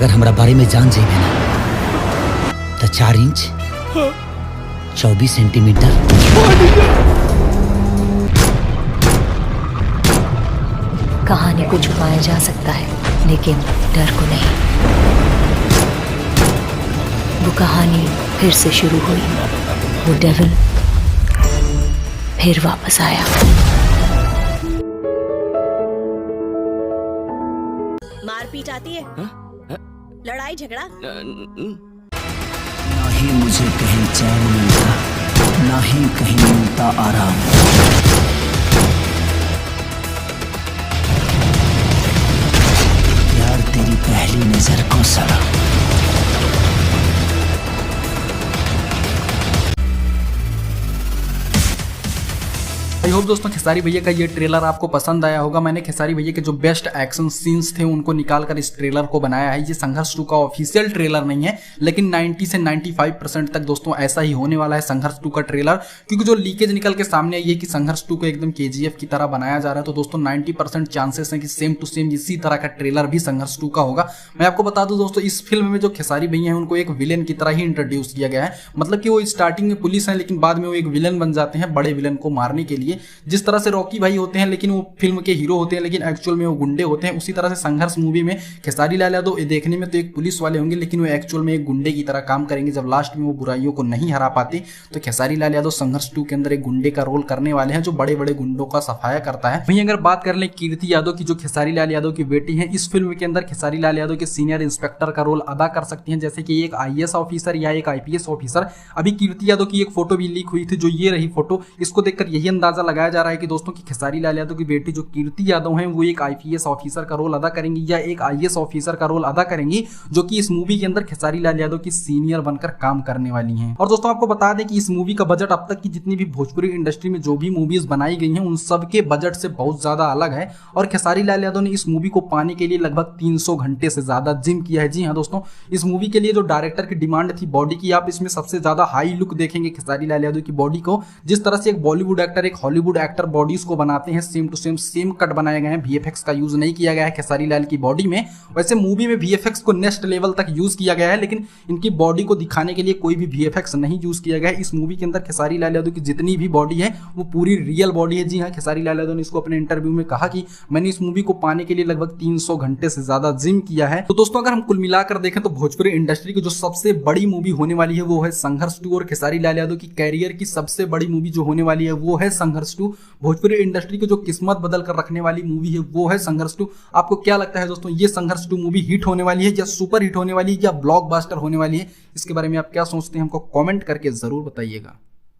अगर हमरा बारे में जान जाइए ना तो 4 इंच 24 सेंटीमीटर कहानी को छुपाया जा सकता है लेकिन डर को नहीं। वो कहानी फिर से शुरू हुई, वो डेविल फिर वापस आया। मारपीट आती है? लड़ाई झगड़ा? ना ही मुझे कहीं चैन मिलता, ना ही कहीं मिलता आराम। यार तेरी पहली नजर को सड़ा। आई होप दोस्तों खेसारी भैया का ये ट्रेलर आपको पसंद आया होगा। मैंने खेसारी भैया के जो बेस्ट एक्शन सीन्स थे उनको निकालकर इस ट्रेलर को बनाया है। ये संघर्ष 2 का ऑफिशियल ट्रेलर नहीं है, लेकिन 90 से 95% तक दोस्तों ऐसा ही होने वाला है संघर्ष 2 का ट्रेलर, क्योंकि जो लीकेज निकल के सामने आई है कि संघर्ष 2 को एकदम KGF की तरह बनाया जा रहा है। तो दोस्तों 90% चांसेस हैं कि सेम टू सेम इसी तरह का ट्रेलर भी संघर्ष 2 का होगा। मैं आपको बता दूं दोस्तों, इस फिल्म में जो खेसारी भैया है उनको एक विलेन की तरह ही इंट्रोड्यूस किया गया है। मतलब कि वो स्टार्टिंग में पुलिस है, लेकिन बाद में वो एक विलेन बन जाते हैं बड़े विलेन को मारने के लिए। जिस तरह से रॉकी भाई होते हैं लेकिन वो फिल्म के हीरो होते हैं, लेकिन एक्चुअल में वो गुंडे होते हैं, उसी तरह से संघर्ष मूवी में खेसारी लाल यादव देखने में तो एक पुलिस वाले होंगे, लेकिन वो एक्चुअल में एक गुंडे की तरह काम करेंगे। जब लास्ट में वो बुराइयों को नहीं हरा पाते तो खेसारी लाल यादव संघर्ष 2 के अंदर एक गुंडे का रोल करने वाले हैं, जो बड़े बड़े गुंडों का सफाया करता है। वहीं अगर बात कर ले कीर्ति यादव की, जो खेसारी लाल यादव की बेटी है, इस फिल्म के अंदर खेसारी लाल यादव के सीनियर इंस्पेक्टर का रोल अदा कर सकती हैं, जैसे कि एक IAS ऑफिसर या एक IPS ऑफिसर। अभी कीर्ति यादव की एक फोटो भी लीक हुई थी, जो ये रही फोटो। इसको देखकर यही अंदाजा लगाया जा रहा है कि दोस्तों की खेसारी लाल यादव की बेटी जो कीर्ति यादव हैं वो एक IPS ऑफिसर का रोल अदा करेंगी या एक IAS ऑफिसर का रोल अदा करेंगी, जो कि इस मूवी के अंदर खेसारी लाल यादव की सीनियर बनकर काम करने वाली हैं। और दोस्तों आपको बता दें कि इस मूवी का बजट अब तक की जितनी भी भोजपुरी इंडस्ट्री में जो भी मूवीज बनाई गई हैं उन सब के बजट से बहुत ज्यादा अलग है। और खेसारी लाल यादव ने इस मूवी को पाने के लिए लगभग 300 घंटे से ज्यादा जिम किया है। जी हाँ दोस्तों, इस मूवी के लिए जो डायरेक्टर की डिमांड थी बॉडी की, आप इसमें सबसे ज्यादा हाई लुक देखेंगे खेसारी लाल यादव की बॉडी को। जिस तरह से एक बॉलीवुड एक्टर एक हॉलीवुड एक्टर बॉडीज को बनाते हैं, सेम टू सेम कट बनाए गए हैं। VFX का यूज नहीं किया गया है खेसारी लाल की बॉडी में। वैसे मूवी में VFX को नेक्स्ट लेवल तक यूज किया गया है, लेकिन इनकी बॉडी को दिखाने के लिए कोई भी VFX नहीं यूज किया गया है। इस मूवी के अंदर खेसारी लाल यादव की जितनी भी बॉडी है वो पूरी रियल बॉडी है। जी हाँ, खेसारी लाल यादव ने इसको अपने इंटरव्यू में कहा कि मैंने इस मूवी को पाने के लिए लगभग 300 घंटे से ज्यादा जिम किया है। तो दोस्तों अगर हम कुल मिलाकर देखें तो भोजपुरी इंडस्ट्री की जो सबसे बड़ी मूवी होने वाली है वो है संघर्ष 2, और खेसारी लाल यादव की कैरियर की सबसे बड़ी मूवी जो होने वाली है वो है संघर्ष 2। भोजपुरी इंडस्ट्री की जो किस्मत बदल कर रखने वाली मूवी है वो है संघर्ष 2। आपको क्या लगता है दोस्तों, ये संघर्ष 2 मूवी हिट होने वाली है या सुपर हिट होने वाली है या ब्लॉकबस्टर होने वाली है? इसके बारे में आप क्या सोचते हैं हमको कमेंट करके जरूर बताइएगा।